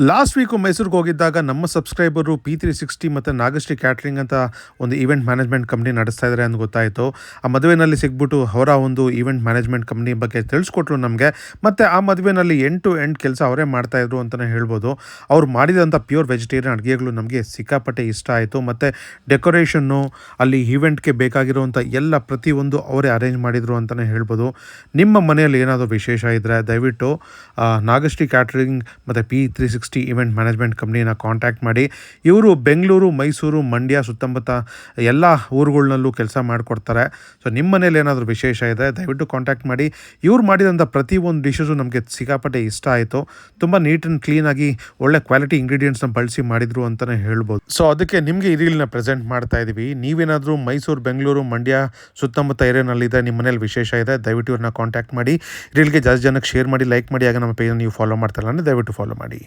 Last week ಮೈಸೂರಿಗೆ ಹೋಗಿದ್ದಾಗ ನಮ್ಮ ಸಬ್ಸ್ಕ್ರೈಬರು P360 ಮತ್ತು ನಾಗಶ್ರೀ ಕ್ಯಾಟ್ರಿಂಗ್ ಅಂತ ಒಂದು ಈವೆಂಟ್ ಮ್ಯಾನೇಜ್ಮೆಂಟ್ ಕಂಪ್ನಿ ನಡೆಸ್ತಾ ಇದ್ದಾರೆ ಅಂತ ಗೊತ್ತಾಯಿತು. ಆ ಮದುವೆನಲ್ಲಿ ಸಿಗ್ಬಿಟ್ಟು ಅವರ ಒಂದು ಈವೆಂಟ್ ಮ್ಯಾನೇಜ್ಮೆಂಟ್ ಕಂಪ್ನಿ ಬಗ್ಗೆ ತಿಳಿಸ್ಕೊಟ್ರು ನಮಗೆ. ಮತ್ತು ಆ ಮದುವೆನಲ್ಲಿ ಎಂಡ್ ಟು ಎಂಡ್ ಕೆಲಸ ಅವರೇ ಮಾಡ್ತಾಯಿದ್ರು ಅಂತಲೇ ಹೇಳ್ಬೋದು. ಅವ್ರು ಮಾಡಿದಂಥ ಪ್ಯೂರ್ ವೆಜಿಟೇರಿಯನ್ ಅಡುಗೆಗಳು ನಮಗೆ ಸಿಕ್ಕಾಪಟ್ಟೆ ಇಷ್ಟ ಆಯಿತು. ಮತ್ತು ಡೆಕೋರೇಷನ್ನು, ಅಲ್ಲಿ ಈವೆಂಟ್ಗೆ ಬೇಕಾಗಿರುವಂಥ ಎಲ್ಲ ಪ್ರತಿಯೊಂದು ಅವರೇ ಅರೇಂಜ್ ಮಾಡಿದರು ಅಂತಲೇ ಹೇಳ್ಬೋದು. ನಿಮ್ಮ ಮನೆಯಲ್ಲಿ ಏನಾದರೂ ವಿಶೇಷ ಇದ್ದರೆ ದಯವಿಟ್ಟು ನಾಗಶ್ರೀ ಕ್ಯಾಟ್ರಿಂಗ್ ಮತ್ತು P360 ಈವೆಂಟ್ ಮ್ಯಾನೇಜ್ಮೆಂಟ್ ಕಂಪ್ನಿನ ಕಾಂಟ್ಯಾಕ್ಟ್ ಮಾಡಿ. ಇವರು ಬೆಂಗಳೂರು, ಮೈಸೂರು, ಮಂಡ್ಯ ಸುತ್ತಮುತ್ತ ಎಲ್ಲ ಊರುಗಳನ್ನಲ್ಲೂ ಕೆಲಸ ಮಾಡಿಕೊಡ್ತಾರೆ. ಸೊ ನಿಮ್ಮ ಮನೇಲಿ ಏನಾದರೂ ವಿಶೇಷ ಇದೆ ದಯವಿಟ್ಟು ಕಾಂಟ್ಯಾಕ್ಟ್ ಮಾಡಿ. ಇವ್ರು ಮಾಡಿದಂಥ ಪ್ರತಿಯೊಂದು ಡಿಶಸು ನಮಗೆ ಸಿಕ್ಕಾಪಟ್ಟೆ ಇಷ್ಟ ಆಯಿತು. ತುಂಬ ನೀಟ್ ಆ್ಯಂಡ್ ಕ್ಲೀನಾಗಿ ಒಳ್ಳೆ ಕ್ವಾಲಿಟಿ ಇಂಗ್ರೀಡಿಯೆಂಟ್ಸ್ನ ಬಳಸಿ ಮಾಡಿದರು ಅಂತಲೇ ಹೇಳ್ಬೋದು. ಸೊ ಅದಕ್ಕೆ ನಿಮಗೆ ಈ ರೀಲ್ನ ಪ್ರೆಸೆಂಟ್ ಮಾಡ್ತಾ ಇದ್ದೀವಿ. ನೀವೇನಾದರೂ ಮೈಸೂರು, ಬೆಂಗಳೂರು, ಮಂಡ್ಯ ಸುತ್ತಮುತ್ತ ಏರಿಯಾನಲ್ಲಿದೆ, ನಿಮ್ಮ ಮನೇಲಿ ವಿಶೇಷ ಇದೆ, ದಯವಿಟ್ಟು ಇವ್ರನ್ನ ಕಾಂಟ್ಯಾಕ್ಟ್ ಮಾಡಿ. ರೀಲ್ಗೆ ಜಾಸ್ತಿ ಜನಕ್ಕೆ ಶೇರ್ ಮಾಡಿ, ಲೈಕ್ ಮಾಡಿ. ಆಗ ನಮ್ಮ ಪೇಜನ್ನು ನೀವು ಫಾಲೋ ಮಾಡ್ತಾರಲ್ಲ, ದಯವಿಟ್ಟು ಫಾಲೋ ಮಾಡಿ.